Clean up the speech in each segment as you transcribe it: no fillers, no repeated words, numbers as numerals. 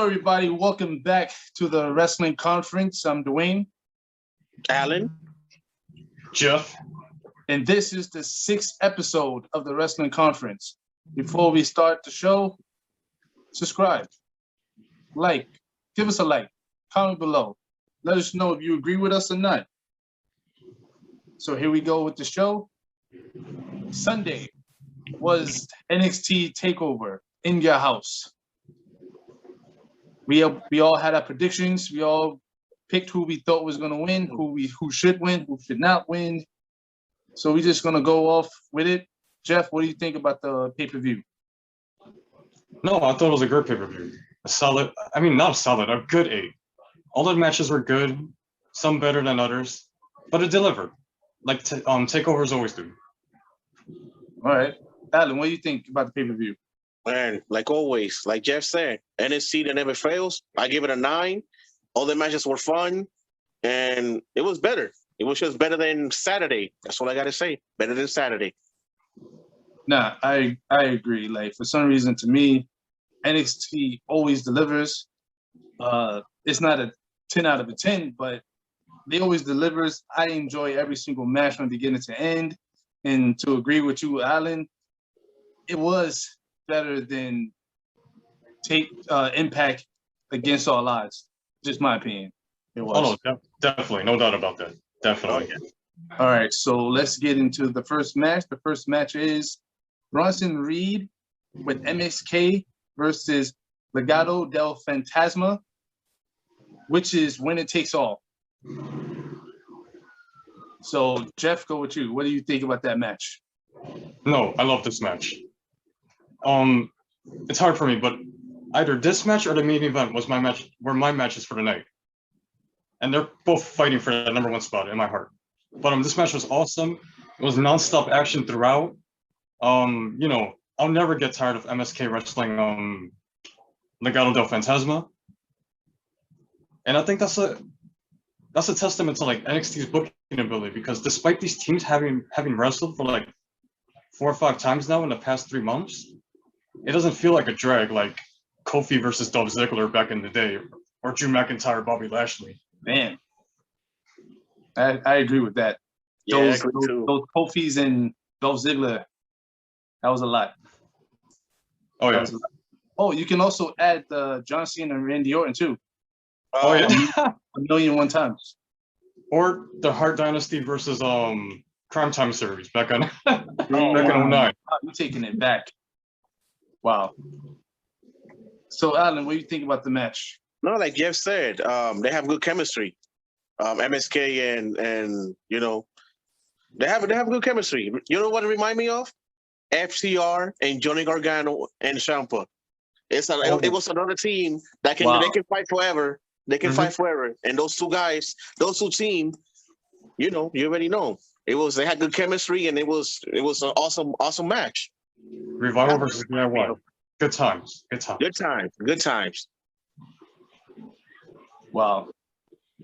Hello, everybody. Welcome back to the Wrestling Conference. I'm Dwayne. Alan. Jeff. And this is the 6th episode of the Wrestling Conference. Before we start the show, subscribe, like, give us a like, comment below. Let us know if you agree with us or not. So here we go with the show. Sunday was NXT TakeOver in your house. We all had our predictions. We all picked who we thought was going to win, who should win, who should not win. So we're just going to go off with it. Jeff, what do you think about the pay-per-view? No, I thought it was a good pay-per-view. A good 8. All the matches were good, some better than others, but it delivered, like takeovers always do. All right. Alan, what do you think about the pay-per-view? Man, like always, like Jeff said, NXT that never fails. I give it a 9. All the matches were fun, and it was better. It was just better than Saturday. That's all I got to say. Better than Saturday. Nah, I agree. Like, for some reason, to me, NXT always delivers. It's not a 10 out of a 10, but they always delivers. I enjoy every single match from beginning to end. And to agree with you, Alan, it was better than Impact against all odds. Just my opinion. It was. Oh, no, definitely. No doubt about that. Definitely. All right, so let's get into the first match. The first match is Bronson Reed with MSK versus Legado del Fantasma, which is winner takes all. So, Jeff, go with you. What do you think about that match? No, I love this match. It's hard for me, but either this match or the main event was my matches for the night. And they're both fighting for the number 1 spot in my heart. But this match was awesome. It was nonstop action throughout. I'll never get tired of MSK wrestling Legado del Fantasma. And I think that's a testament to like NXT's booking ability, because despite these teams having wrestled for like 4 or 5 times now in the past 3 months, it doesn't feel like a drag like Kofi versus Dolph Ziggler back in the day, or Drew McIntyre, Bobby Lashley. Man, I agree with that. Yeah, those Kofis and Dolph Ziggler, that was a lot. Oh yeah. Oh, you can also add John Cena and Randy Orton too. Oh yeah. 1,000,001 times. Or the Hart Dynasty versus Crime Time series back in Wow. 09. You're taking it back. Wow. So, Alan, what do you think about the match? No, like Jeff said, they have good chemistry. MSK and they have good chemistry. You know what it remind me of? FTR and Johnny Gargano and Ciampa. It was another team that can they can fight forever. They can fight forever. And those two guys, those two teams, you already know. They had good chemistry, and it was an awesome match. Revival versus DIY. Good times. Good times. Wow.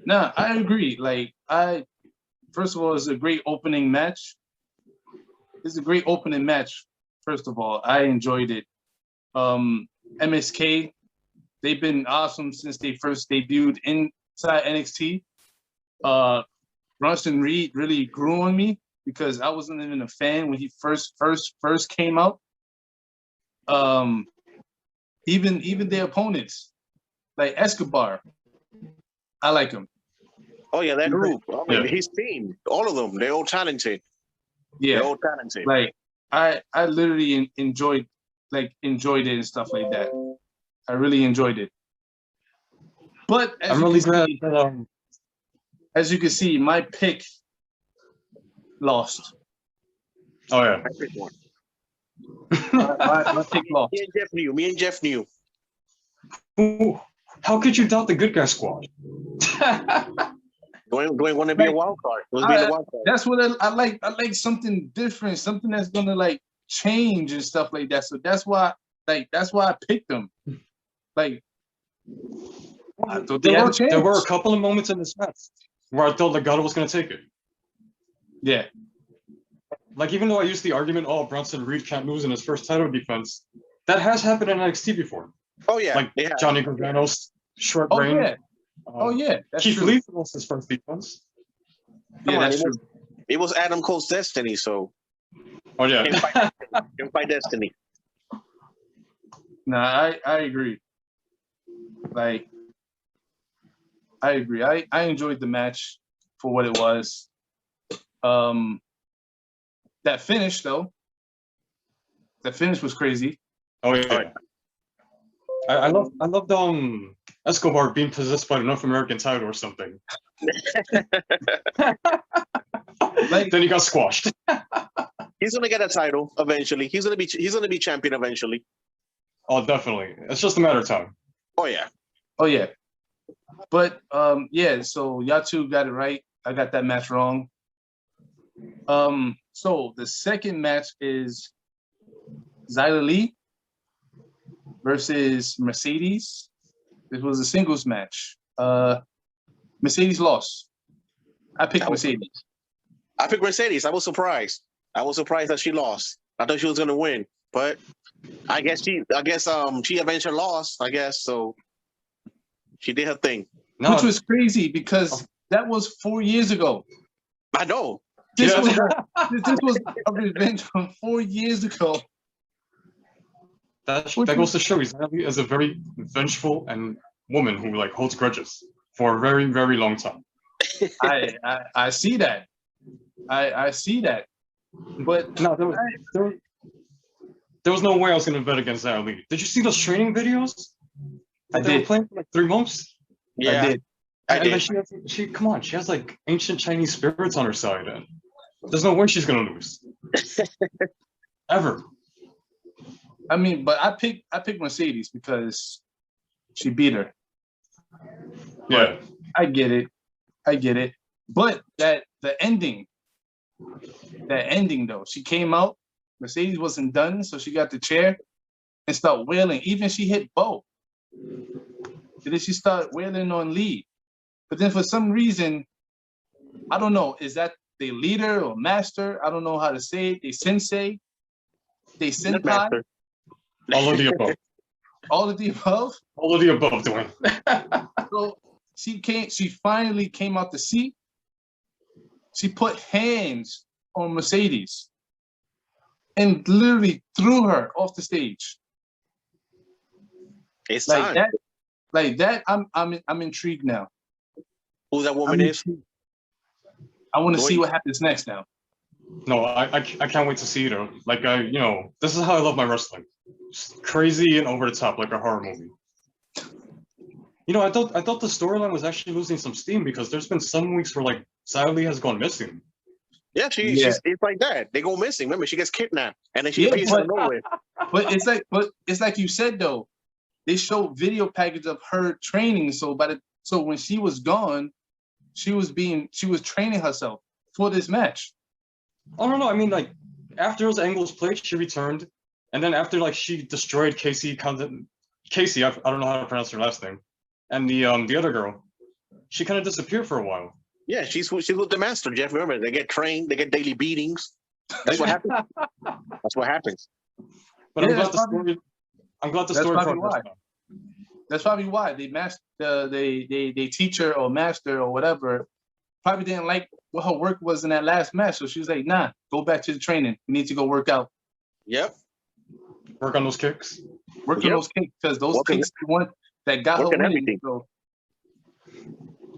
No, I agree. Like, first of all, it's a great opening match. It's a great opening match. First of all, I enjoyed it. MSK, they've been awesome since they first debuted inside NXT. Bronson Reed really grew on me because I wasn't even a fan when he first came out. Even their opponents, like Escobar, I like him. Oh yeah, that group. His team, all of them, they're all talented. Yeah, they're all talented. Like I literally enjoyed it and stuff like that. I really enjoyed it. But I'm really glad that as you can see, my pick lost. Oh yeah. I picked one. my pick lost. Me and Jeff knew. Ooh, how could you doubt the Good Guy Squad? Dwayne want to be a wild card. That's what I like. I like something different, something that's gonna like change and stuff like that. So that's why I picked them. Like, there were a couple of moments in this match where I thought Legado was going to take it. Yeah. Like, even though I used the argument, Bronson Reed can't lose in his first title defense, that has happened in NXT before. Oh yeah, Like they have. Johnny Gargano's short Oh reign. yeah. Oh yeah. That's Keith true. Lee lost his first defense. Come Yeah, on, that's true. it was Adam Cole's destiny, so Oh yeah. him fight destiny. Nah, I agree. Like, I agree. I enjoyed the match for what it was. That finish though, that finish was crazy. Oh yeah. I loved Escobar being possessed by the North American title or something. Like- then he got squashed. He's gonna get a title eventually. He's gonna be champion eventually. Oh, definitely. It's just a matter of time. Oh yeah. Oh yeah. But yeah, so y'all two got it right. I got that match wrong. So the second match is Xyla Lee versus Mercedes. This was a singles match. Mercedes lost. I picked Mercedes. I picked Mercedes. I was surprised. I was surprised that she lost. I thought she was gonna win, but I guess she avenged her loss. I guess so. She did her thing. No, Which was crazy because that was 4 years ago. I know. This Yeah. this was a revenge from 4 years ago. that goes to show Xylee is a very vengeful and woman who like holds grudges for a very, very long time. I see that. I see that. But No, there was no way I was gonna bet against Xylee. Did you see those training videos? I They were did. playing for like 3 months. Yeah, I did. I And did. then she come on, she has like ancient Chinese spirits on her side. And there's no way she's gonna lose. Ever. I mean, but I picked Mercedes because she beat her. Yeah. I get it. But the ending though, she came out, Mercedes wasn't done, so she got the chair and started wailing. Even she hit Bo. And then she started wailing on Lee. But then for some reason, I don't know, is that the leader or master? I don't know how to say it. They sensei, they senpai, Master. All of the above. all of the above. All of the above, Dwayne. So she finally came out the seat. She put hands on Mercedes and literally threw her off the stage. It's Like time. that, like that, I'm intrigued now. Who that woman I'm is? intrigued. I want to see Wait. what happens next now. No, I can't wait to see it. Like this is how I love my wrestling. Just crazy and over the top, like a horror movie. I thought the storyline was actually losing some steam because there's been some weeks where like Xylee has gone missing. Yeah, she's it's like that. They go missing. Remember, she gets kidnapped and then she Yeah, appears out of nowhere. But it's like you said though, they showed video package of her training. So when she was gone, she was training herself for this match. Oh no, I mean like after those angles played, she returned, and then after like she destroyed Casey, I don't know how to pronounce her last name, and the other girl, she kind of disappeared for a while. Yeah, she's with the master, Jeff. Remember, they get trained, they get daily beatings. That's what happens. That's what happens. But Yeah, I'm glad that's the story. I'm glad the that's story probably progressed. why. That's probably why they teacher or master or whatever probably didn't like what her work was in that last match. So she was like, nah, go back to the training. You need to go work out. Yep. Work on those kicks. Work on Yep. those kicks because those Working- kicks are the one that got her working winning. everything. So.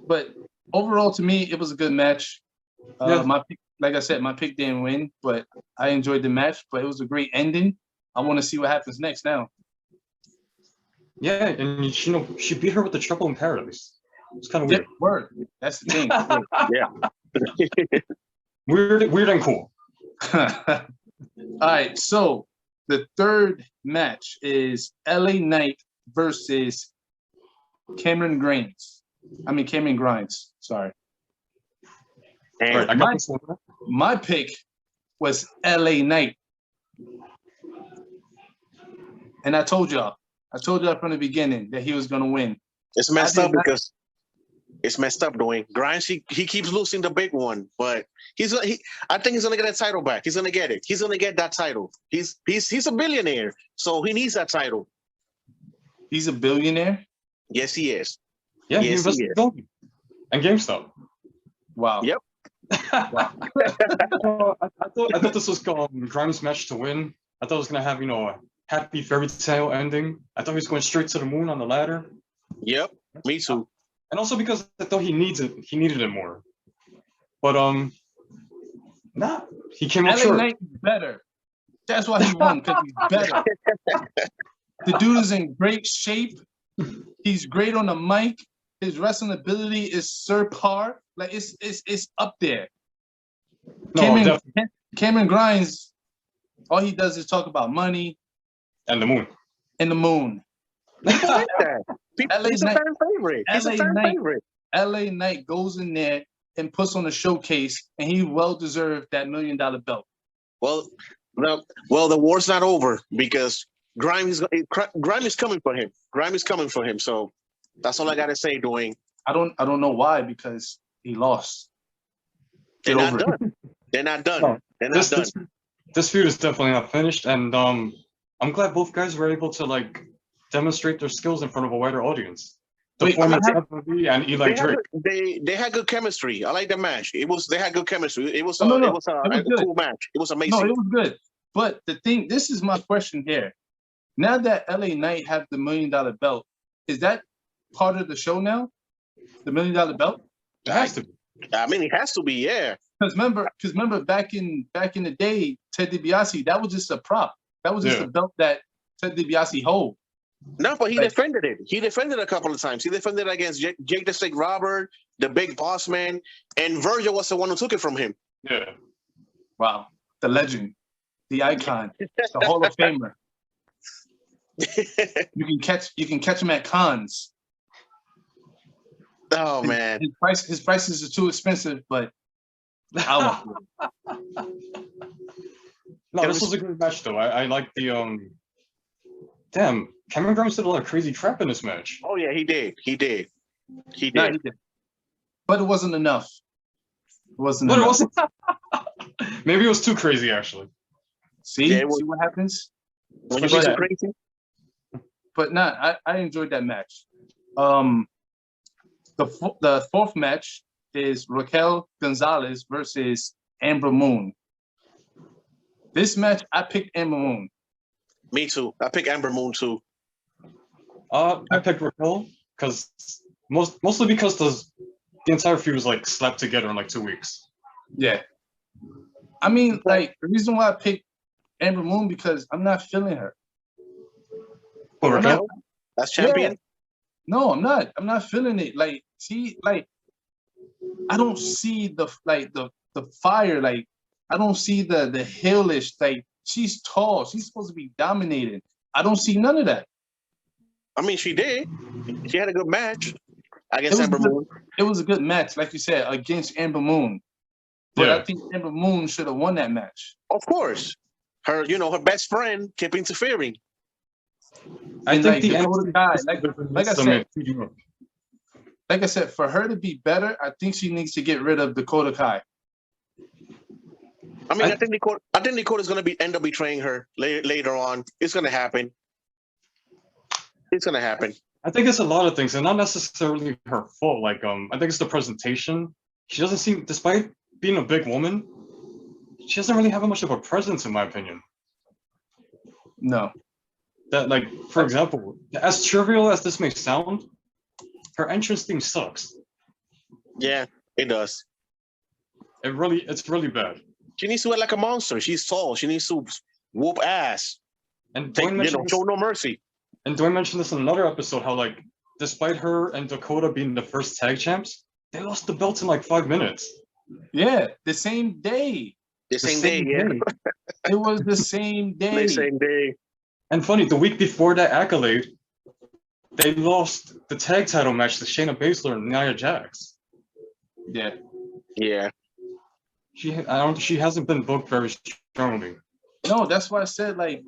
But overall, to me, it was a good match. Yeah. My pick, like I said, my pick didn't win, but I enjoyed the match. But it was a great ending. I want to see what happens next now. Yeah, and she beat her with the trouble in paradise. It's kind of Yeah, weird. word. That's the thing. Weird and cool. All right, so the third match is LA Knight versus Cameron Grimes. Sorry. All And right, I got this one. My pick was LA Knight. And I told y'all from the beginning that he was going to win. it's messed I did up not- because it's messed up, Dwayne. Grimes, he keeps losing the big one, but I think he's gonna get that title back. He's gonna get it. He's gonna get that title. He's a billionaire, so he needs that title. He's a billionaire. Yes, he is. Yeah, he Yes, he invested is. in Dolby and GameStop. Wow. Yep. I thought this was Grimes' match to win. I thought it was gonna have a happy fairy tale ending. I thought he was going straight to the moon on the ladder. Yep. Me too. And also because I thought he needed it more. But nah, he came up LA short. Knight is better. That's why he won, because he's better. The dude is in great shape. He's great on the mic. His wrestling ability is subpar. Like it's up there. No, definitely. Cameron Grimes, all he does is talk about money And the moon. and the moon. People like that. LA He's a Knight- fan favorite. He's LA a fan Knight. favorite. LA Knight goes in there and puts on a showcase, and he well deserved that $1 million belt. Well, the war's not over because Grime is coming for him. Grime is coming for him. So that's all I gotta say, Dwayne. I don't know why, because he lost. They're Get not over it. done. They're not done. No, They're not done. This feud is definitely not finished, and I'm glad both guys were able to demonstrate their skills in front of a wider audience. The Wait, former I have- WWE and Eli Drake. They had good chemistry. I like the match. They had good chemistry. It was Oh, no, no. it was a It was cool match. It was No, amazing. it was good. But this is my question here. Now that LA Knight have the $1 million belt, is that part of the show now? The $1 million belt? It has to be. I mean, it has to be. Yeah. Because remember back in the day, Ted DiBiase, that was just a prop. That was just Yeah. a belt that Ted DiBiase hold. No, but he Like- defended it. He defended it a couple of times. He defended it against Jake the Snake Robert, the Big Boss Man, and Virgil was the one who took it from him. Yeah. Wow. The legend, the icon, the Hall of Famer. You can catch him at cons. Oh man. His prices are too expensive, but I want No, this was a great match though. I like the Damn, Cameron Grimes did a lot of crazy crap in this match. Oh yeah, he did. He did. He Nah, did. he did. But it wasn't enough. It wasn't But it enough. wasn't. Maybe it was too crazy actually. See, Yeah, it was- see what happens? When you But- get so crazy. But I enjoyed that match. The fourth match is Raquel Gonzalez versus Amber Moon. This match, I picked Amber Moon. Me too. I pick Amber Moon too. I picked Raquel because mostly because the entire feud was slapped together in 2 weeks. Yeah. I mean, the reason why I picked Amber Moon because I'm not feeling her. But I'm Raquel, not- That's champion. No, I'm not. I'm not feeling it. I don't see the fire. I don't see the hellish. She's tall. She's supposed to be dominating. I don't see none of that. I mean, she did. She had a good match It against was Amber good. Moon. It was a good match, like you said, against Amber Moon. But Yeah. I think Amber Moon should have won that match. Of course. Her best friend kept interfering. I And, think the Dakota Kai, like I said, said, like I said, for her to be better, I think she needs to get rid of Dakota Kai. I mean, I think Dakota's going to end up betraying her later on. It's going to happen. It's going to happen. I think it's a lot of things, and not necessarily her fault. I think it's the presentation. She doesn't seem, despite being a big woman, she doesn't really have much of a presence, in my opinion. No. That, for example, as trivial as this may sound, her entrance theme sucks. Yeah, it does. It's really bad. She needs to act like a monster. She's tall. She needs to whoop ass. And Take, Dwayne mentioned show no mercy. this in another episode, how despite her and Dakota being the first tag champs, they lost the belts in 5 minutes. Yeah, the same day. The same day, yeah. It was the same day. The same day. And funny, the week before that accolade, they lost the tag title match to Shayna Baszler and Nia Jax. Yeah. Yeah. She hasn't been booked very strongly. No, that's why I said I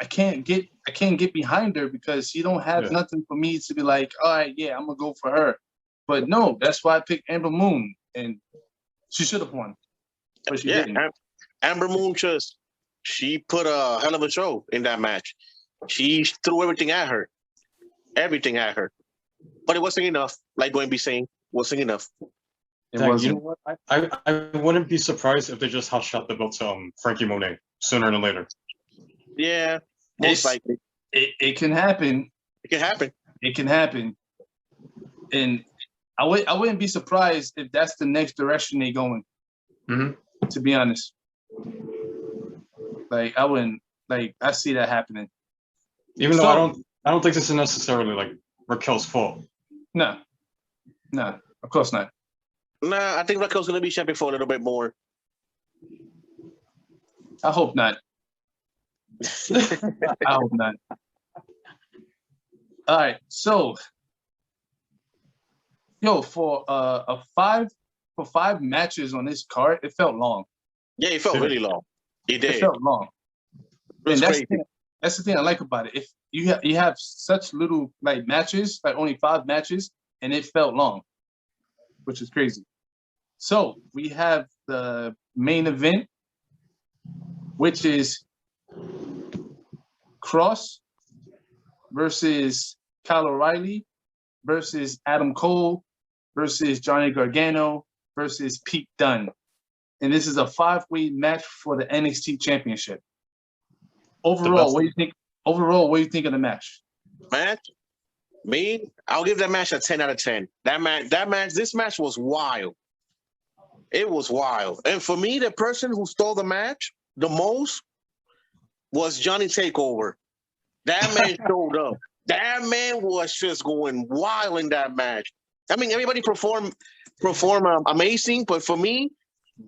can't get behind her because she don't have nothing for me to be like, all right, yeah, I'm gonna go for her. But no, that's why I picked Amber Moon, and she should have won, but she didn't. Amber Moon she put a hell of a show in that match. She threw everything at her. everything at her. But it wasn't enough. Like going be saying, wasn't enough. It Zach, you wasn't. know what? I wouldn't be surprised if they just hot shot the belt to Frankie Monet sooner than later. Yeah, most It's- likely It can happen. it can happen. It can happen. And I wouldn't be surprised if that's the next direction they're going. Mhm. To be honest, like I see that happening. Even though So- I don't think this is necessarily like Raquel's fault. No, of course not. Nah, I think Raquel's gonna be champion for a little bit more. I hope not. I hope not. All right, so for five matches on this card, it felt long. Yeah, it felt really long. It It did. felt long. It was And crazy. that's the thing I like about it. If you have such little like matches, like only 5 matches, and it felt long, which is crazy. So we have the main event, which is Cross versus Kyle O'Reilly versus Adam Cole versus Johnny Gargano versus Pete Dunne. And this is a 5-way match for the NXT Championship. Overall, best. what do you think? Overall, what do you think of the match? Match. Me, I'll give that match a 10 out of 10. This match was wild. It was wild. And for me, the person who stole the match the most was Johnny Takeover. That man showed up. That man was just going wild in that match. I mean, everybody performed amazing, but for me,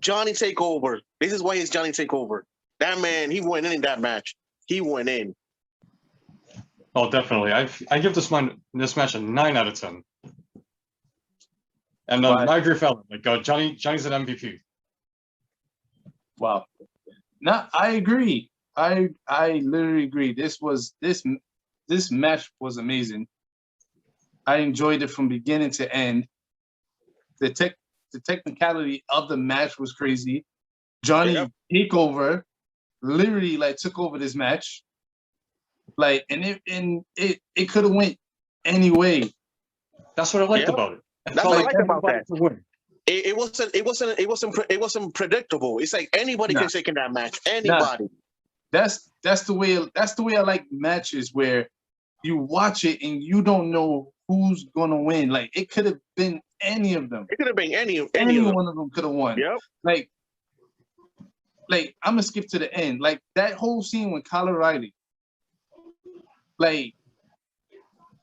Johnny Takeover. This is why he's Johnny Takeover. That man, he went in that match. He went in. Oh, definitely. I give this match a 9 out of 10. And Right. I agree with Alan. Like Johnny's an MVP. Wow. No, I agree. I literally agree. This match was amazing. I enjoyed it from beginning to end. The technicality of the match was crazy. Johnny Yep. Takeover literally like took over this match. Like and it could have went any way. That's what I liked Yeah. about it. That's what I liked about everybody that. could win. It wasn't predictable. It's like anybody Nah. can take in that match. Anybody. That's the way I like matches where you watch it and you don't know who's gonna win. Like it could have been any of them. It could have been any of Any them. one of them could have won. Yep. Like I'm gonna skip to the end. Like that whole scene with Kyle O'Reilly, like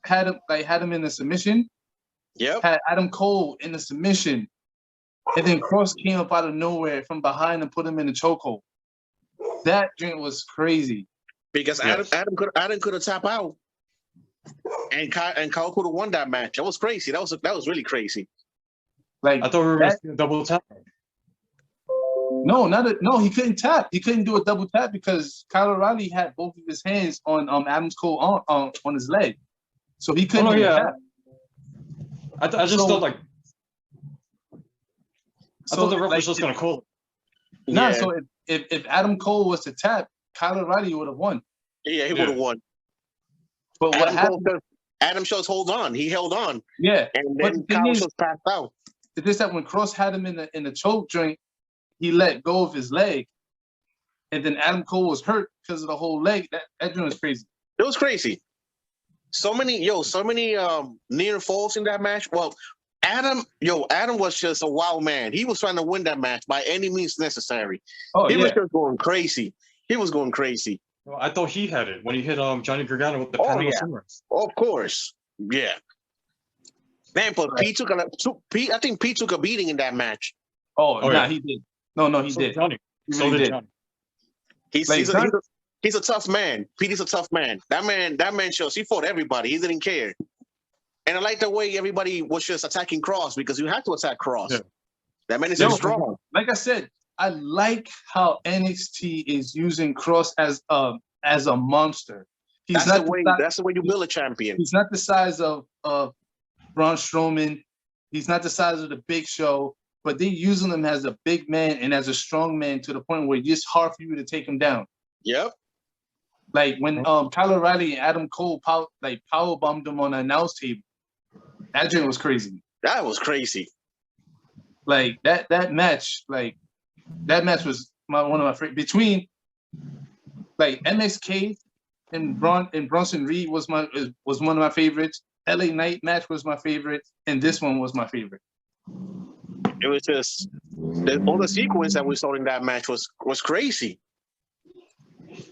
had him in the submission, Yep. had Adam Cole in the submission, and then Cross came up out of nowhere from behind and put him in the chokehold. That drink was crazy. Because Yes. Adam could have tapped out. And Kyle could have won that match. That was crazy. That was really crazy. Like I thought we were going to see a double tap. no, he couldn't tap. He couldn't do a double tap because Kyle O'Reilly had both of his hands on Adam Cole on his leg, so he couldn't Oh, even yeah. tap. I just So- thought like I thought the ref like, was just going to call it. Nah, Yeah. so if Adam Cole was to tap, Kyle O'Reilly would have won. Yeah, he Yeah. would have won. But what happened? Adam Schultz hold on. He held on. Yeah, And But then the thing Kyle is- Schultz passed out. it's just that when Cross had him in the choke joint, he let go of his leg, and then Adam Cole was hurt because of the whole leg. That joint was crazy. It was crazy. So many near falls in that match. Well, Adam was just a wild man. He was trying to win that match by any means necessary. Oh He was yeah, just going crazy. He was going crazy. Well, I thought he had it when he hit Johnny Gargano with the Oh, Panama yeah. Sunrise. Of course. Yeah. Man, but Right. I think Pete took a beating in that match. oh Oh, nah, yeah. he did. No, he So did. Johnny. He So really did did. Johnny. He's a tough man. Pete is a tough man. That man shows he fought everybody. He didn't care. And I like the way everybody was just attacking Cross because you have to attack Cross. Yeah. That man is Yo, so strong. Like I said, I like how NXT is using Cross as a monster. He's That's the way you build a champion. He's not the size of Braun Strowman. He's not the size of the Big Show, but they're using him as a big man and as a strong man to the point where it's hard for you to take him down. Yep. Like when Kyle O'Reilly and Adam Cole power bombed him on the announce table. That joint was crazy. That was crazy. Like that match, was one of my favorite. Between like MSK and Bronson Reed was one of my favorites. LA Knight match was my favorite, and this one was my favorite. It was just all the sequence that we saw in that match was crazy.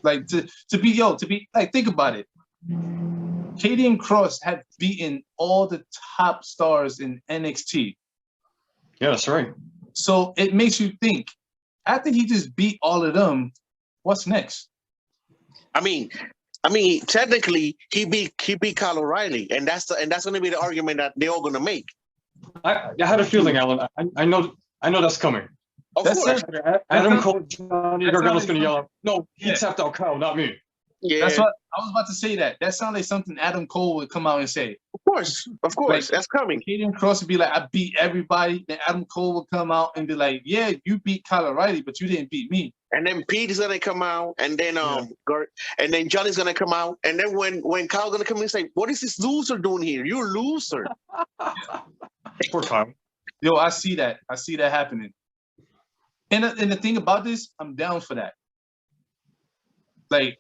Like to be like, think about it. Karrion Kross had beaten all the top stars in NXT. Yeah, that's right. So it makes you think, after he just beat all of them, what's next? I mean, technically he beat Kyle O'Reilly, and that's going to be the argument that they're all going to make. I had a feeling, Alan. I know that's coming. Of That's course. Adam Cole, Johnny Gargano's going to yell out, "No, he Yeah. tapped out Kyle, not me." Yeah. That's what I was about to say. That sounds like something Adam Cole would come out and say. Of course. Like, That's coming. Karrion Kross would be like, I beat everybody. Then Adam Cole would come out and be like, yeah, you beat Kyle O'Reilly, but you didn't beat me. And then Pete is gonna come out, and then and then Johnny's gonna come out, and then when Kyle's gonna come in and say, "What is this loser doing here? You're a loser." Poor Kyle. Yo, I see that happening. And the thing about this, I'm down for that. Like,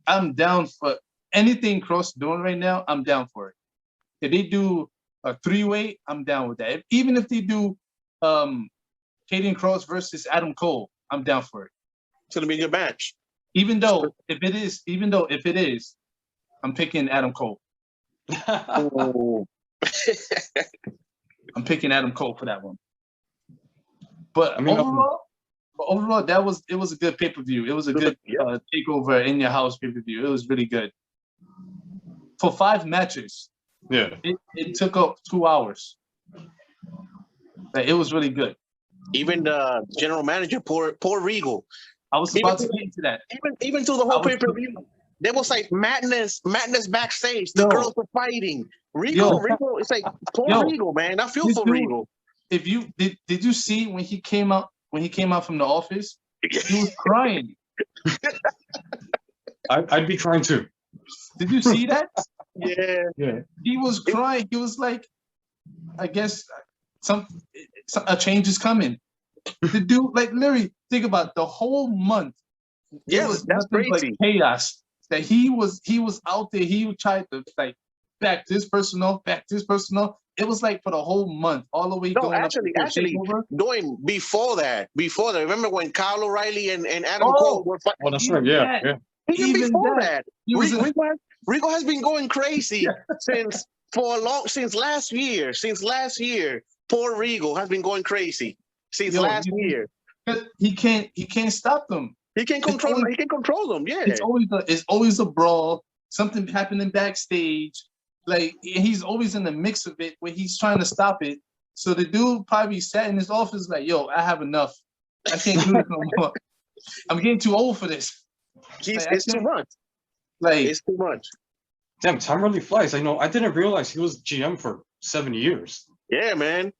I'm down for anything Kross doing right now. I'm down for it. If they do a 3-way, I'm down with that. Even if they do Karrion Kross versus Adam Cole, I'm down for it. It's gonna be a good match. Even though if it is, I'm picking Adam Cole. Oh. I'm picking Adam Cole for that one. But I mean, overall, it was a good pay-per-view. It was a good takeover in your house pay-per-view. It was really good. For 5 matches, Yeah. it took up 2 hours. Like, it was really good. Even the general manager, poor Regal. I was about to get into that. Even through the whole pay-per-view, there was like madness backstage. The girls were fighting. Regal, it's like poor Regal, man. I feel for Regal. If you did you see when he came out from the office, he was crying. I'd be crying too. Did you see that? Yeah. He was crying. He was like, I guess a change is coming. The dude, like, literally, think about the whole month. Yeah, was that's nothing but crazy. chaos. That he was out there. He would try to like back this person off. It was like for the whole month, all the way No, going actually, up to the takeover. going before that. Remember when Kyle O'Reilly and Adam Cole were fighting? Oh, that's right. Yeah. Even before that, He was Regal has been going crazy since last year. Since last year, poor Regal has been going crazy since last year. He can't stop them. He can control them. He can control them. Yeah. It's always a brawl. Something happening backstage. Like, he's always in the mix of it where he's trying to stop it. So the dude probably sat in his office like, yo, I have enough. I can't do this no more. I'm getting too old for this. It's too much. Like, It's too much. Damn, time really flies. I didn't realize he was GM for 7 years. Yeah, man.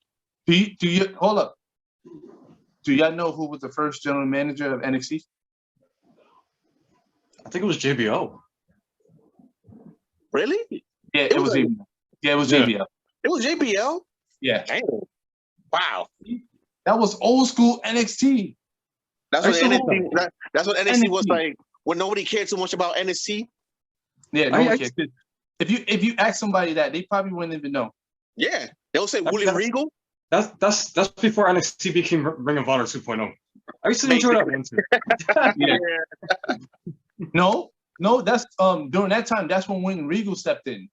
do you hold up? Do y'all know who was the first general manager of NXT? I think it was JBL. Really? Yeah, it was JBL. Yeah, it was JBL. It was JBL? Yeah. Damn. Wow. That was old school NXT. That's what First of NXT, that's what NXT was NXT. like when nobody cared too much about NXT. Yeah, no I- one cares. If you ask somebody that, they probably wouldn't even know. Yeah. They'll say That's- William Regal. That's before NXT became Ring of Honor 2.0. I used to enjoy that one too. Yeah. No, that's during that time, that's when Regal stepped in.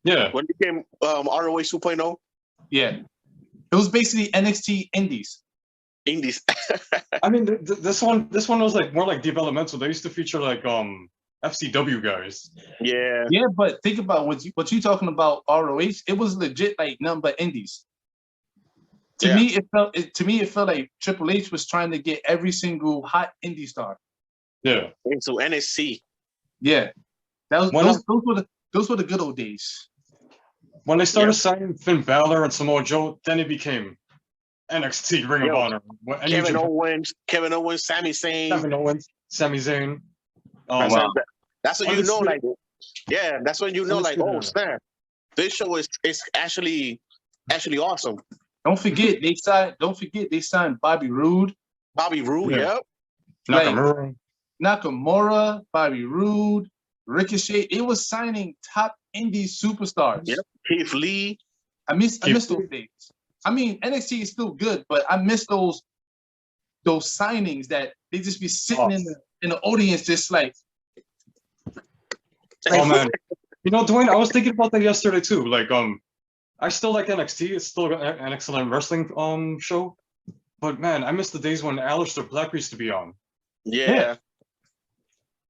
Yeah. When it became ROH 2.0. Yeah. It was basically NXT Indies. Indies. I mean, this one was like more like developmental. They used to feature like FCW guys. Yeah. Yeah, but think about what you talking about ROH. It was legit like nothing but Indies. To me, it felt like Triple H was trying to get every single hot indie star. Yeah. Into NXT. Yeah, that was When those were the good old days. When they started signing Finn Balor and Samoa Joe, then it became NXT Ring of Honor. Kevin Owens, Sami Zayn. Kevin Owens, Sami Zayn. Oh That's, wow. that's when you know, like, yeah, that's when you know, like, oh Undisputed snap, this show is actually awesome. Don't forget they signed. Don't forget they signed Bobby Roode, Bobby Roode, Yeah. yep. like Nakamura. Nakamura, Bobby Roode, Ricochet. It was signing top indie superstars. Yep. Keith Lee. I miss Keith those days. I mean, NXT is still good, but I miss those signings that they just be sitting in the audience, just like. Oh man. You know, Dwayne, I was thinking about that yesterday too. Like, I still like NXT. It's still an excellent wrestling show. But man, I miss the days when Aleister Black used to be on. Yeah.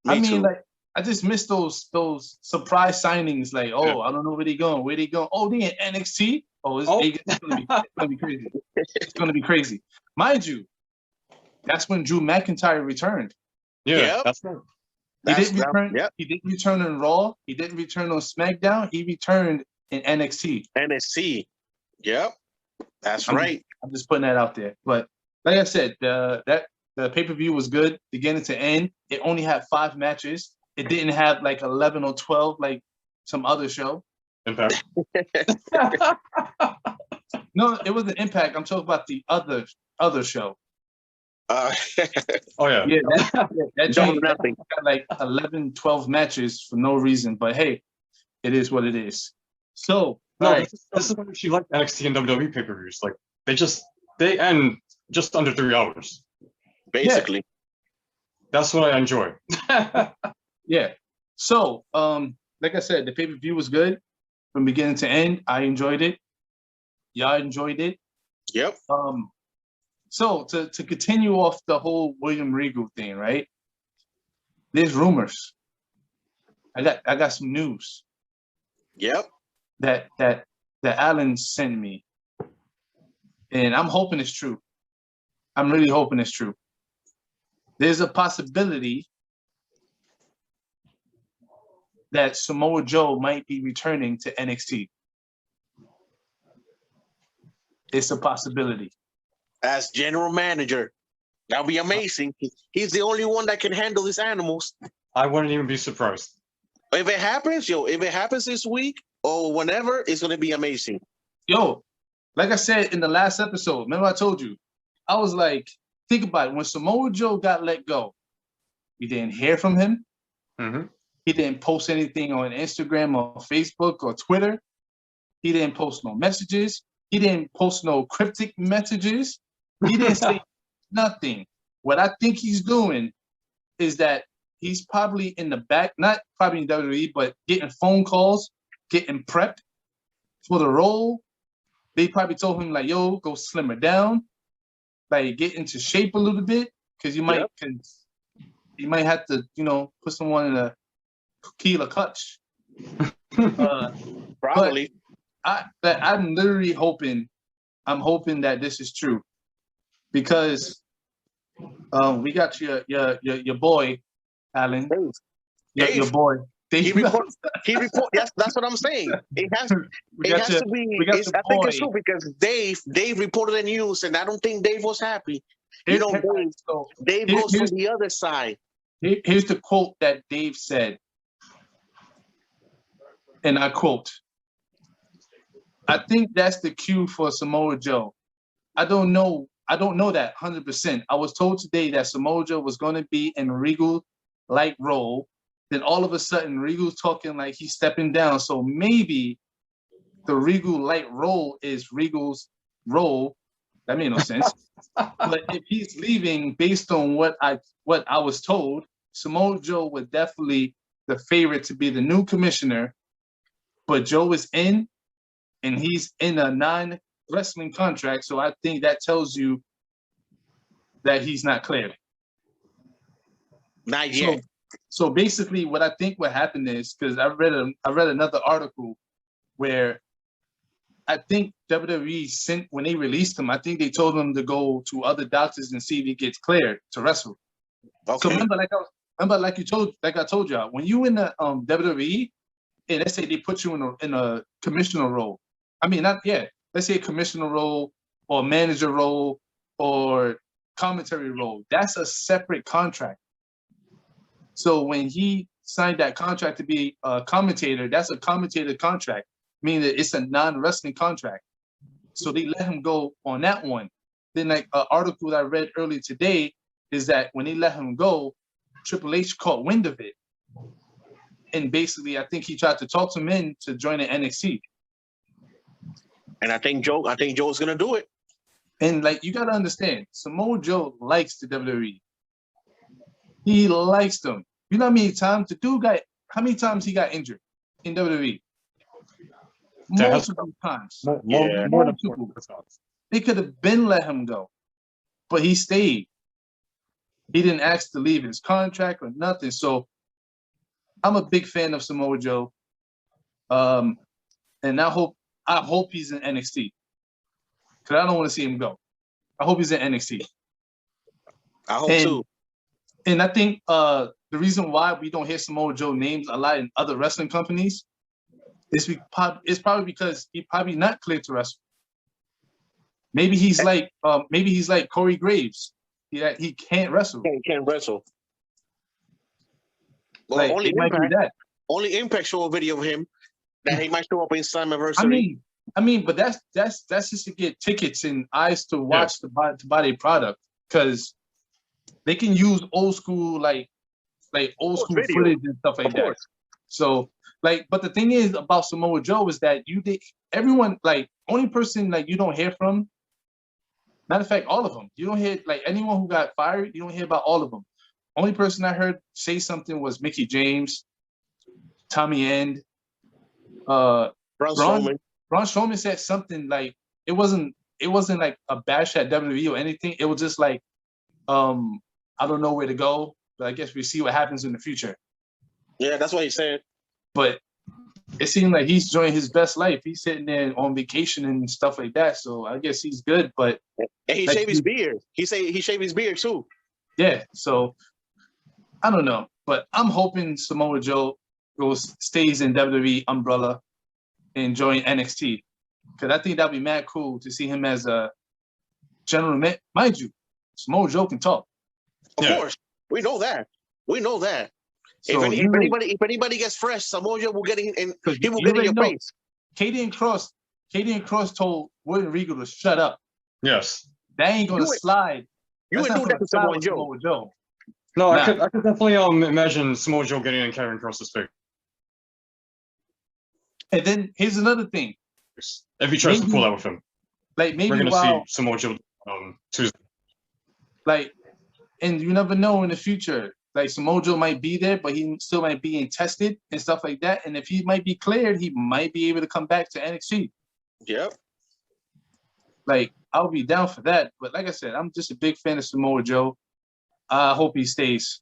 Me I mean, too. like, I just miss those surprise signings. Like, oh, I don't know where they going. Where they going? Oh, they in NXT. Oh, it's gonna be crazy. It's gonna be crazy. Mind you, that's when Drew McIntyre returned. Yeah, Yep. that's right. He didn't return. Yep. He didn't return on Raw. He didn't return on SmackDown. He returned in NXT. NXT. Yep. That's I'm- right. I'm just putting that out there. But like I said, the pay-per-view was good beginning to end. It only had 5 matches. It didn't have like 11 or 12 like some other show. Impact. No, it was an Impact. I'm talking about the other show. Uh, Oh yeah. Yeah, that Double joint nothing. got like 11, 12 matches for no reason. But hey, it is what it is. So, No, all right. this is what she liked NXT and WWE pay-per-views. Like they end just under 3 hours. basically. That's what I enjoy. Yeah. So, like I said, the pay-per-view was good from beginning to end. I enjoyed it. Y'all enjoyed it. Yep. So to continue off the whole William Regal thing, right? There's rumors. I got some news Yep. that Alan sent me, and I'm hoping it's true. I'm really hoping it's true. There's a possibility that Samoa Joe might be returning to NXT. It's a possibility. As general manager, that'll be amazing. He's the only one that can handle these animals. I wouldn't even be surprised. If it happens, if it happens this week or whenever, it's gonna be amazing. Yo, like I said in the last episode, remember I told you, I was like, think about it. When Samoa Joe got let go, we didn't hear from him. Mm-hmm. He didn't post anything on Instagram or Facebook or Twitter. He didn't post no messages. He didn't post no cryptic messages. He didn't say nothing. What I think he's doing is that he's probably in the back, not probably in WWE, but getting phone calls, getting prepped for the role. They probably told him like, yo, go slimmer down, like get into shape a little bit, because you might, have to, put someone in a Kila clutch. Probably. I'm literally hoping that this is true, because we got your boy Alan, your boy. He report. That's what I'm saying. It has to be. I think it's true because Dave reported the news, and I don't think Dave was happy. Dave goes from the other side. Here's the quote that Dave said, and I quote, I think that's the cue for Samoa Joe. I don't know that 100%. I was told today that Samoa Joe was going to be in Regal-like role. Then all of a sudden, Regal's talking like he's stepping down. So maybe the Regal-like role is Regal's role. That made no sense. But if he's leaving based on what I was told, Samoa Joe was definitely the favorite to be the new commissioner. But Joe is in, and he's in a non-wrestling contract. So I think that tells you that he's not cleared. Not yet. So basically, what I think what happened is, because I read another article where I think WWE sent, when they released him, I think they told him to go to other doctors and see if he gets cleared to wrestle. Okay. So remember, like I told y'all, when you in the WWE, and let's say they put you in a commissioner role. I mean, let's say a commissioner role or manager role or commentary role. That's a separate contract. So when he signed that contract to be a commentator, that's a commentator contract, meaning that it's a non-wrestling contract. So they let him go on that one. Then like an article that I read earlier today is that when they let him go, Triple H caught wind of it. And basically, I think he tried to talk him in to join the NXT. And I think Joe's gonna do it. And like you gotta understand, Samoa Joe likes the WWE. He likes them. You know how many times the dude got? How many times he got injured in WWE? Multiple times. Yeah. More than Multiple. 4 They could have been let him go, but he stayed. He didn't ask to leave his contract or nothing. So I'm a big fan of Samoa Joe. And I hope he's in NXT. Because I don't want to see him go. I hope he's in NXT. I hope too. And I think the reason why we don't hear Samoa Joe names a lot in other wrestling companies is probably because he probably not cleared to wrestle. Maybe he's like Corey Graves. He can't wrestle. He can't wrestle. Well, Like, only it might be that. Only Impact show a video of him that he might show up in Slammiversary. I mean, but that's just to get tickets and eyes to watch to buy their product, because they can use old school old school video. footage and stuff like Of that. course. So but the thing is about Samoa Joe is that everyone only person you don't hear from. Matter of fact, all of them. You don't hear anyone who got fired. You don't hear about all of them. Only person I heard say something was Mickie James, Tommy End, Braun Strowman. Braun Strowman said something it wasn't like a bash at WWE or anything. It was just I don't know where to go, but I guess we see what happens in the future. Yeah, that's what he said. But it seemed like he's enjoying his best life. He's sitting there on vacation and stuff like that. So I guess he's good. But And he shaved his beard. He shaved his beard too. yeah, so I don't know. But I'm hoping Samoa Joe stays in WWE umbrella and join NXT. Because I think that'd be mad cool to see him as a general man. Mind you, Samoa Joe can talk. Of course. We know that. So if anybody gets fresh, Samoa Joe will get in and he will get in your face. Katie and Cross told William Regal to shut up. Yes. That ain't gonna slide. You would do that to Samoa Joe. No, I could definitely imagine Samoa Joe getting in Karen Cross's face. And then here's another thing. If he tries to pull out with him. Maybe we're gonna see Samoa Joe Tuesday. And you never know in the future. Samoa Joe might be there, but he still might be tested and stuff like that. And if he might be cleared, he might be able to come back to NXT. Yep. I'll be down for that. But like I said, I'm just a big fan of Samoa Joe. I hope he stays.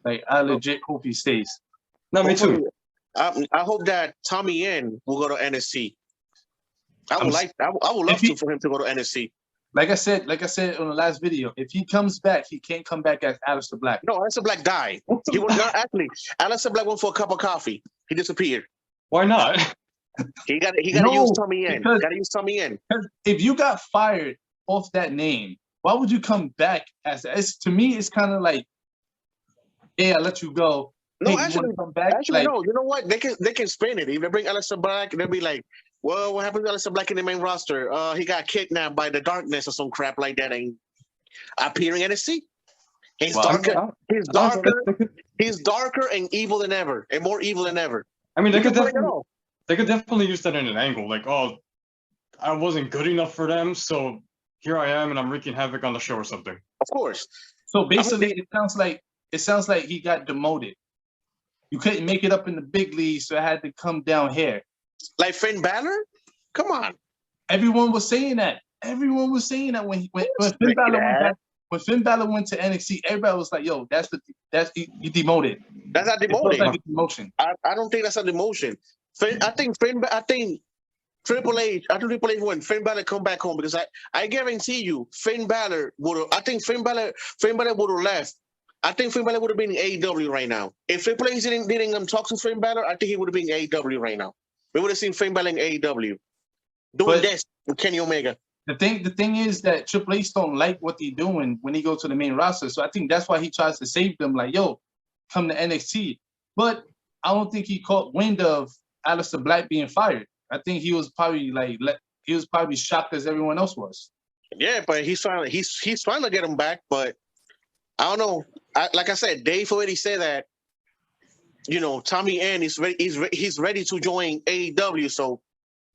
I legit hope he stays. No, me too. I hope that Tommy End will go to NXT. I would love for him to go to NXT. Like I said on the last video, if he comes back, he can't come back as Aleister Black. No, Aleister Black died. He was not actually. Aleister Black went for a cup of coffee. He disappeared. Why not? He got to use Tommy End. Got to use Tommy End. If you got fired off that name, why would you come back as that? To me, it's kind of I let you go. No, hey, actually, come back? no. You know what? They can spin it. If they bring Aleister Black, they'll be like, well, what happened to Aleister Black in the main roster? He got kidnapped by the Darkness or some crap like that and appearing in NXT. He's darker. He's darker and evil than ever, and more evil than ever. I mean, they could definitely use that in an angle. I wasn't good enough for them, so here I am, and I'm wreaking havoc on the show or something. Of course. So basically, it sounds like he got demoted. You couldn't make it up in the big leagues, so I had to come down here. Like Finn Balor? Come on. Everyone was saying that. When Finn Balor went to NXT, everybody was like, "Yo, that's you demoted." That's not demoted. Like a demotion. I don't think that's a demotion. I think Triple H when Finn Balor come back home, because I guarantee you Finn Balor would have. I think Finn Balor would have left. I think Finn Balor would have been in AEW right now. If Triple H didn't talk to Finn Balor, I think he would have been in AEW right now. We would have seen Finn Balor in AEW doing this with Kenny Omega. The thing is that Triple H don't like what they're doing when he goes to the main roster. So I think that's why he tries to save them. Like, yo, come to NXT. But I don't think he caught wind of Aleister Black being fired. I think he was probably shocked as everyone else was. Yeah, but he's trying to get him back, but I don't know. Like I said, Dave already said that. You know, Tommy End is ready. He's ready to join AEW. So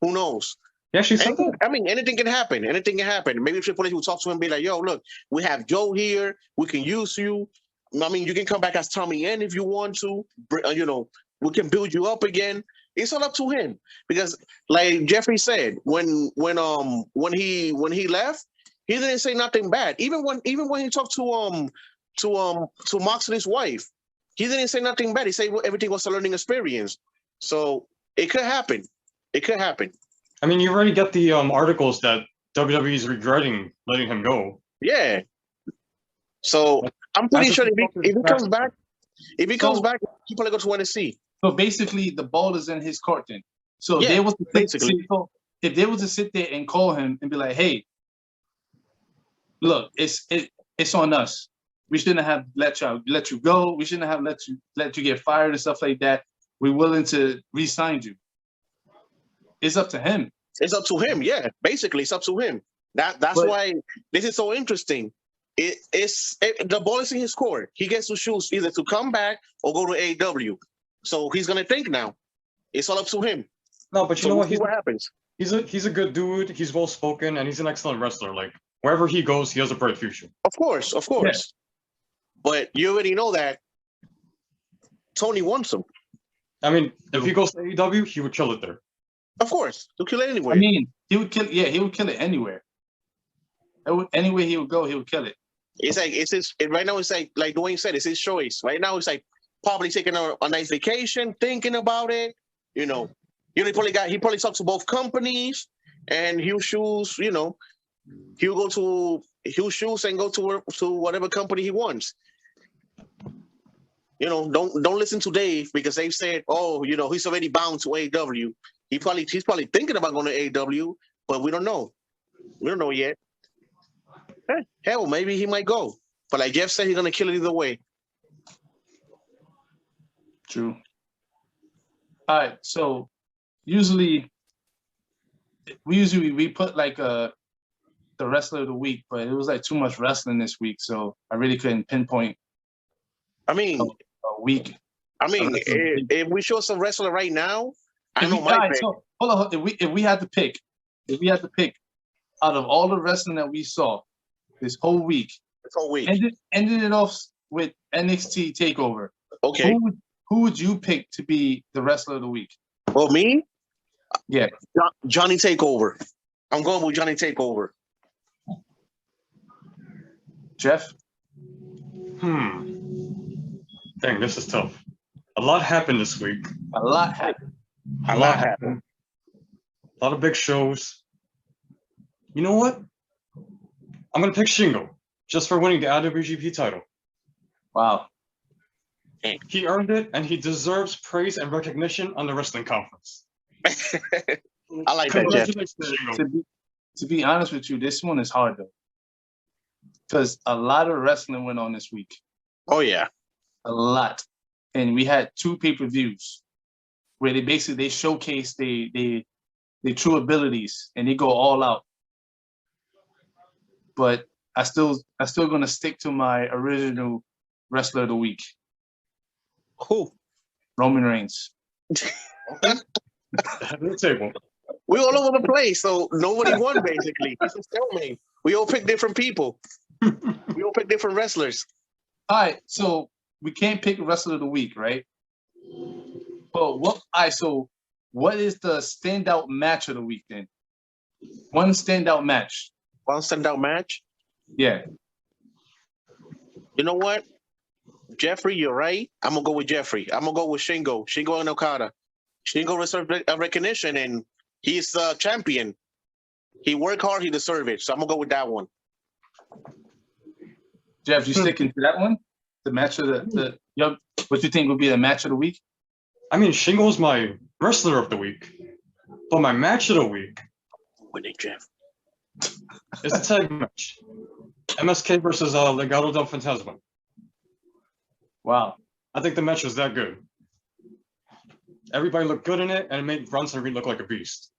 who knows? Yeah, she said that. I mean, anything can happen. Anything can happen. Maybe Triple H will talk to him and be like, "Yo, look, we have Joe here. We can use you. I mean, you can come back as Tommy End if you want to. You know, we can build you up again." It's all up to him because, like Jeffrey said, when he left, he didn't say nothing bad. Even when he talked to Moxley's wife, he didn't say nothing bad. He said everything was a learning experience. So it could happen. It could happen. I mean, you already get the articles that WWE is regretting letting him go. Yeah. So I'm pretty sure if he comes back, he's probably go to NXT. So basically, the ball is in his court then. So if they was to sit there and call him and be like, "Hey, look, it's on us. We shouldn't have let you go. We shouldn't have let you get fired and stuff like that. We're willing to re-sign you." It's up to him. It's up to him. Yeah, basically, it's up to him. That's why this is so interesting. The ball is in his court. He gets to choose either to come back or go to AEW. So he's gonna think now. It's all up to him. No, but you know what? What happens? He's a good dude. He's well spoken and he's an excellent wrestler. Like wherever he goes, he has a bright future. Of course. Yeah. But you already know that Tony wants him. I mean, if he goes to AEW, he would kill it there. Of course, he'll kill it anywhere. I mean, he would kill it anywhere. Anywhere he would go, he would kill it. It's like right now. It's like Dwayne said, it's his choice. Right now, it's like probably taking a nice vacation, thinking about it. You know, he probably talks to both companies, and he'll choose. You know, he'll choose and go to whatever company he wants. You know, don't listen to Dave because Dave said, "Oh, you know, he's already bound to AEW." He's probably thinking about going to AEW, but we don't know. We don't know yet. Hell, maybe he might go. But like Jeff said, he's gonna kill it either way. True. All right. So usually we put like the wrestler of the week, but it was like too much wrestling this week, so I really couldn't pinpoint. I mean, a week. I mean, if we show some wrestler right now, I know my pick. So, hold on. If we had to pick out of all the wrestling that we saw this whole week, ended it off with NXT Takeover. Okay. Who would you pick to be the wrestler of the week? Well, me? Yeah. Johnny Takeover. I'm going with Johnny Takeover. Jeff? Dang, this is tough. A lot happened this week. A lot happened. A lot of big shows. You know what? I'm going to pick Shingo just for winning the IWGP title. Wow. He earned it, and he deserves praise and recognition on the wrestling conference. I like that, Jeff. To be honest with you, this one is hard, though. Because a lot of wrestling went on this week. Oh, yeah. A lot. And we had 2 pay-per-views where they showcase their true abilities and they go all out. But I still gonna stick to my original wrestler of the week. Who? Roman Reigns. We all over the place, so nobody won basically. We all pick different people. We all pick different wrestlers. All right, so we can't pick wrestler of the week, right? But what is the standout match of the week then? One standout match. One standout match? Yeah. You know what? Jeffrey, you're right. I'm going to go with Jeffrey. I'm going to go with Shingo and Okada. Shingo deserves recognition, and he's the champion. He worked hard, he deserves it. So I'm going to go with that one. Jeff, you sticking to that one? The match of what you think would be the match of the week? I mean, Shingo's my wrestler of the week. But my match of the week. Winning, Jeff. It's a tag match. MSK versus Legado del Fantasma. Wow. I think the match was that good. Everybody looked good in it, and it made Bronson Reed look like a beast.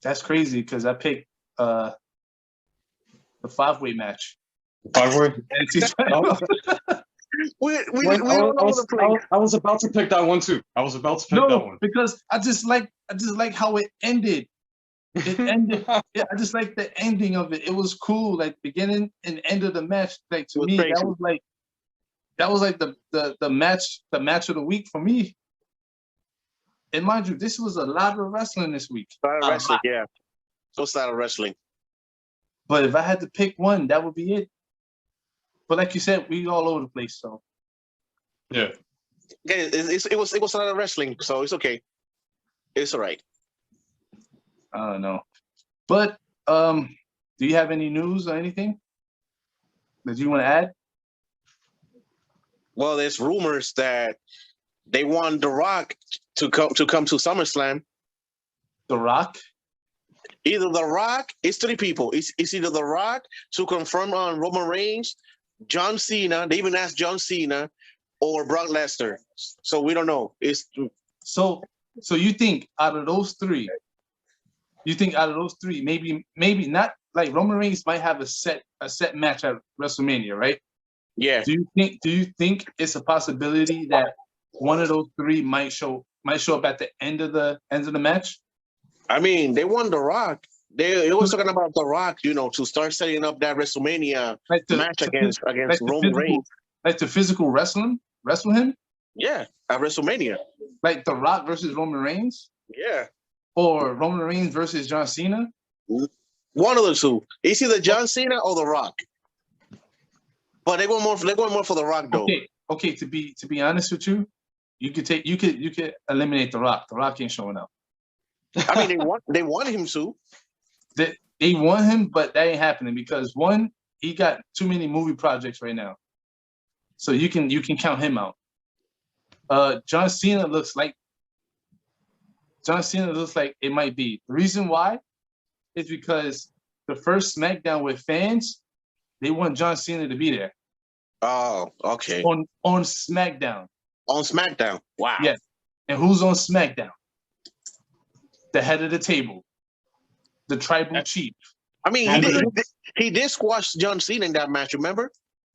That's crazy because I picked the 5-way match. 5-way. We all over the place. I was about to pick that one too. I was about to pick that one. Because I just like how it ended. It ended. Yeah, I just like the ending of it. It was cool. Like beginning and end of the match. Like to me, crazy. that was like the match of the week for me. And mind you, this was a lot of wrestling this week. Wrestling, yeah. So style of wrestling. But if I had to pick one, that would be it. But like you said, we all over the place. So Yeah. Okay, it was a lot of wrestling, so it's okay. It's all right. I don't know. But do you have any news or anything that you want to add? Well, there's rumors that they want The Rock to come to SummerSlam. The Rock? Either The Rock, it's 3 people. It's either The Rock to confirm on Roman Reigns, John Cena. They even asked John Cena, or Brock Lesnar. So we don't know. It's So you think out of those 3, maybe not like Roman Reigns might have a set match at WrestleMania, right? yeah. Do you think it's a possibility that one of those 3 might show up at the end of the match? I mean, they want The Rock. They was talking about The Rock, to start setting up that WrestleMania match against Roman Reigns. Like the physical wrestle him? Yeah, at WrestleMania. Like The Rock versus Roman Reigns? Yeah. Or Roman Reigns versus John Cena? One of the 2. It's either John Cena or The Rock. But they want more for The Rock though. Okay, to be honest with you, you could eliminate The Rock. The Rock ain't showing up. I mean, they want him to. They want him, but that ain't happening because one, he got too many movie projects right now. So you can count him out. John Cena looks like it might be. The reason why is because the first SmackDown with fans, they want John Cena to be there. Oh, okay. On SmackDown. On SmackDown. Wow. Yeah. And who's on SmackDown? The head of the table. The tribal chief. I mean, he did squash John Cena in that match, remember?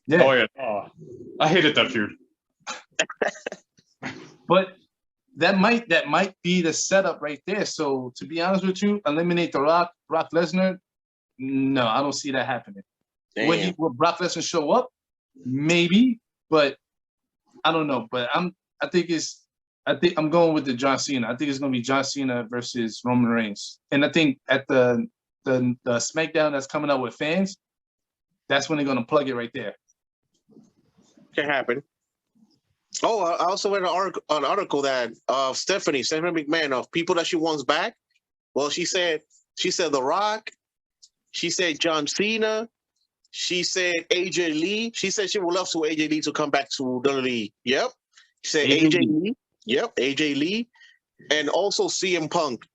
Yeah. Oh, yeah. Oh, I hated that feud. But that might be the setup right there. So to be honest with you, eliminate The Rock, Brock Lesnar. No, I don't see that happening. Will Brock Lesnar show up? Maybe, but I don't know. But I think I'm going with the John Cena. I think it's going to be John Cena versus Roman Reigns. And I think at the SmackDown that's coming out with fans, that's when they're going to plug it right there. Can happen. Oh, I also read an article that Stephanie McMahon, of people that she wants back. Well, she said The Rock. She said John Cena. She said AJ Lee. She said she would love for AJ Lee to come back to WWE. Yep. She said AJ Lee. Yep, AJ Lee. And also CM Punk.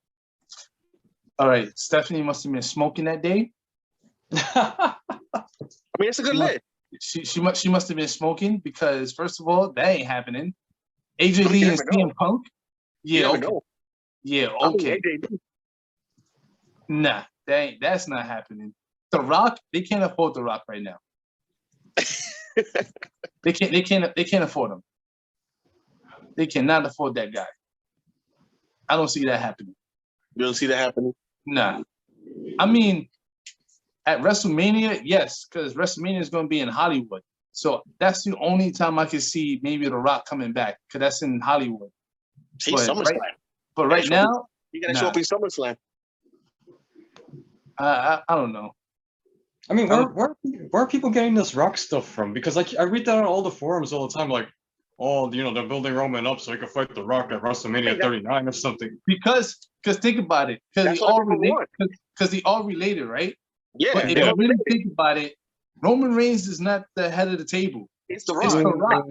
All right. Stephanie must have been smoking that day. I mean, it's a good list. She must have been smoking because first of all, that ain't happening. AJ Lee and CM Punk. Yeah, okay. Yeah, okay. Nah, that's not happening. The Rock, they can't afford The Rock right now. They can't afford him. They cannot afford that guy. I don't see that happening. You don't see that happening? Nah. I mean, at WrestleMania, yes, because WrestleMania is going to be in Hollywood. So that's the only time I can see maybe The Rock coming back, because that's in Hollywood. But right now, you got to show up in SummerSlam. I don't know. I mean, where are people getting this Rock stuff from? Because I read that on all the forums all the time, like, oh, they're building Roman up so he can fight The Rock at WrestleMania 39 or something. Because think about it, because they all related, right? Yeah. But if you really think about it, Roman Reigns is not the head of the table. It's The Rock. It's The Rock.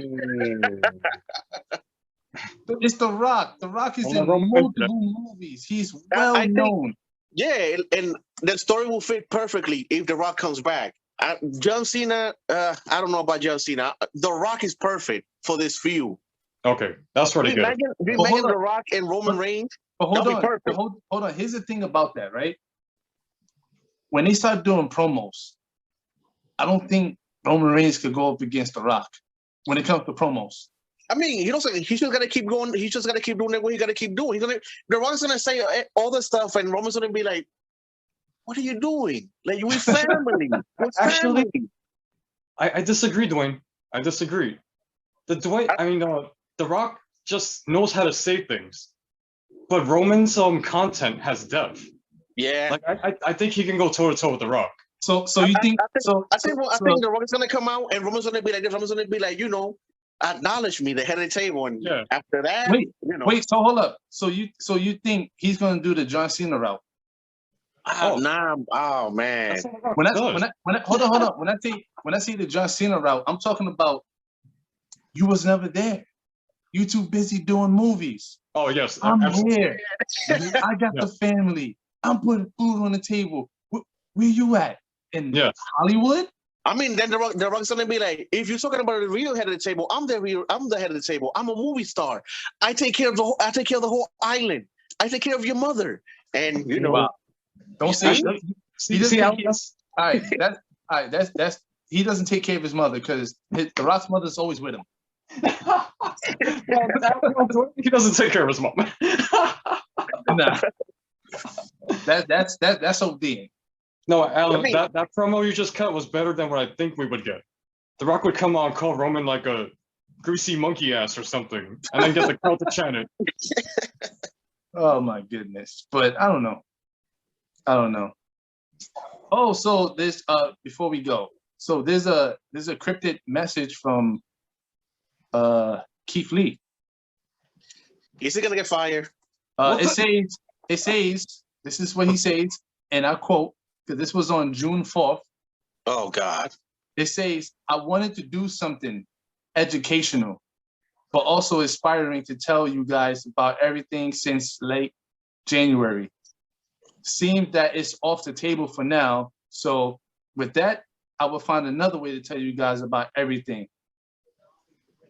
It's The Rock. The Rock is in multiple movies. He's well known. Yeah, and the story will fit perfectly if The Rock comes back. John Cena, I don't know about John Cena. The Rock is perfect for this feud. Okay, that's pretty good. We But hold imagine The on. Rock and Roman Reigns. But hold That'll be on. perfect. Hold on. Here's the thing about that, right? When they start doing promos, I don't think Roman Reigns could go up against The Rock when it comes to promos. I mean, he's just gotta keep going. He's just gotta keep doing what he gotta keep doing. The Rock's gonna say all the stuff, and Roman's gonna be like, "What are you doing? Like we family. We're Actually, family." I disagree, Dwayne. I disagree. The Rock just knows how to say things, but Roman's content has depth. Yeah. Like I think he can go toe to toe with The Rock. So you think? I think The Rock is gonna come out, and Roman's gonna be like this. Roman's gonna be like, acknowledge me, the head of the table, and after that, wait. So hold up. So you think he's gonna do the John Cena route? Nah. Oh man. Hold on. When I say the John Cena route, I'm talking about you was never there. You too busy doing movies. Oh yes, I'm absolutely. here. I got the family. I'm putting food on the table. Where you at? In Hollywood? I mean, then the Rock's gonna be like, if you're talking about the real head of the table, I'm the head of the table. I'm a movie star. I take care of the whole island. I take care of your mother. And Wow. Don't say he doesn't all right. That's he doesn't take care of his mother because the Rock's mother's always with him. He doesn't take care of his mom. Nah. That's ODing. No, Alan, that promo you just cut was better than what I think we would get. The Rock would come on, call Roman like a greasy monkey ass or something, and then get the crowd to chant it. Oh my goodness. But I don't know. Oh, so this before we go, so there's a cryptic message from Keith Lee. Is he gonna get fired? It says this is what he says, and I quote, because this was on June 4th. Oh God. It says, I wanted to do something educational, but also inspiring to tell you guys about everything since late January. Seems that it's off the table for now. So with that, I will find another way to tell you guys about everything.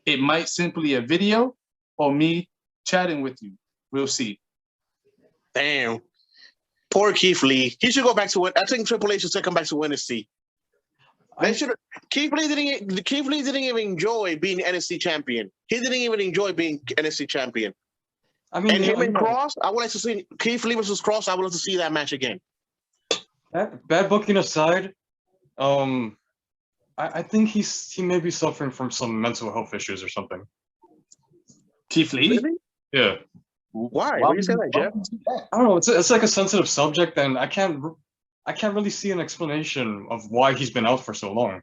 It might simply a video or me chatting with you. We'll see. Damn. Poor Keith Lee. He should go back to what I think Triple H should come back to NXT. Keith Lee didn't even enjoy being NXT champion. He didn't even enjoy being NXT champion. I mean, and him and Cross, I would like to see Keith Lee versus Cross. I would like to see that match again. Bad booking aside, I think he may be suffering from some mental health issues or something. Keith Lee? Really? Yeah. Why? Why do you say that, Jeff? I don't know. It's like a sensitive subject, and I can't really see an explanation of why he's been out for so long.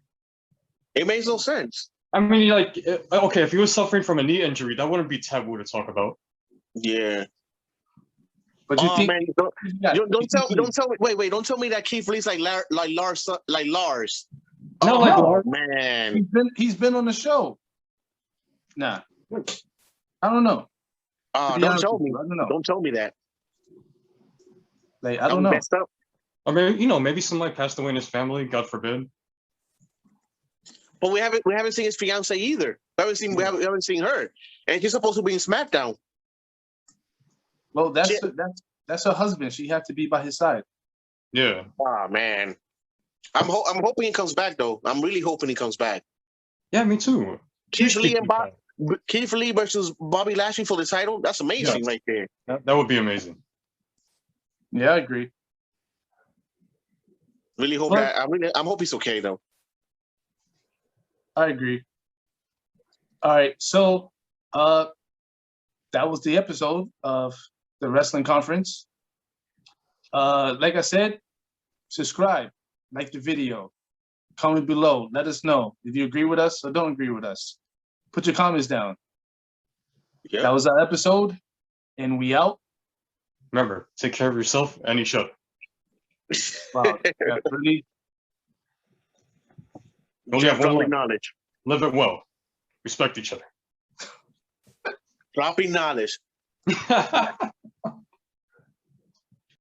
It makes no sense. I mean, like, okay, if he was suffering from a knee injury, that wouldn't be taboo to talk about. Yeah. But you think? Man, don't tell me that Keith Lee's like Lars. No, Lars. Man. He's been on the show. Nah. I don't know. Don't tell me. Don't tell me that. Like, I don't know. Messed up. I mean, maybe somebody passed away in his family, God forbid. But we haven't seen his fiance either. We haven't seen her, and she's supposed to be in SmackDown. Well, that's her husband. She had to be by his side. Yeah. Oh man, I'm hoping he comes back though. I'm really hoping he comes back. Yeah, me too. Keith Lee versus Bobby Lashley for the title. That's amazing right there. That would be amazing. Yeah, I agree. Really hope that. I hope he's okay though. I agree. All right, so that was the episode of the Wrestling Conference. Like I said, subscribe, like the video, comment below. Let us know if you agree with us or don't agree with us. Put your comments down. Yep. That was our episode, and we out. Remember, take care of yourself and each other. Wow, really. Only have one life. Knowledge. Live it well. Respect each other. Dropping knowledge.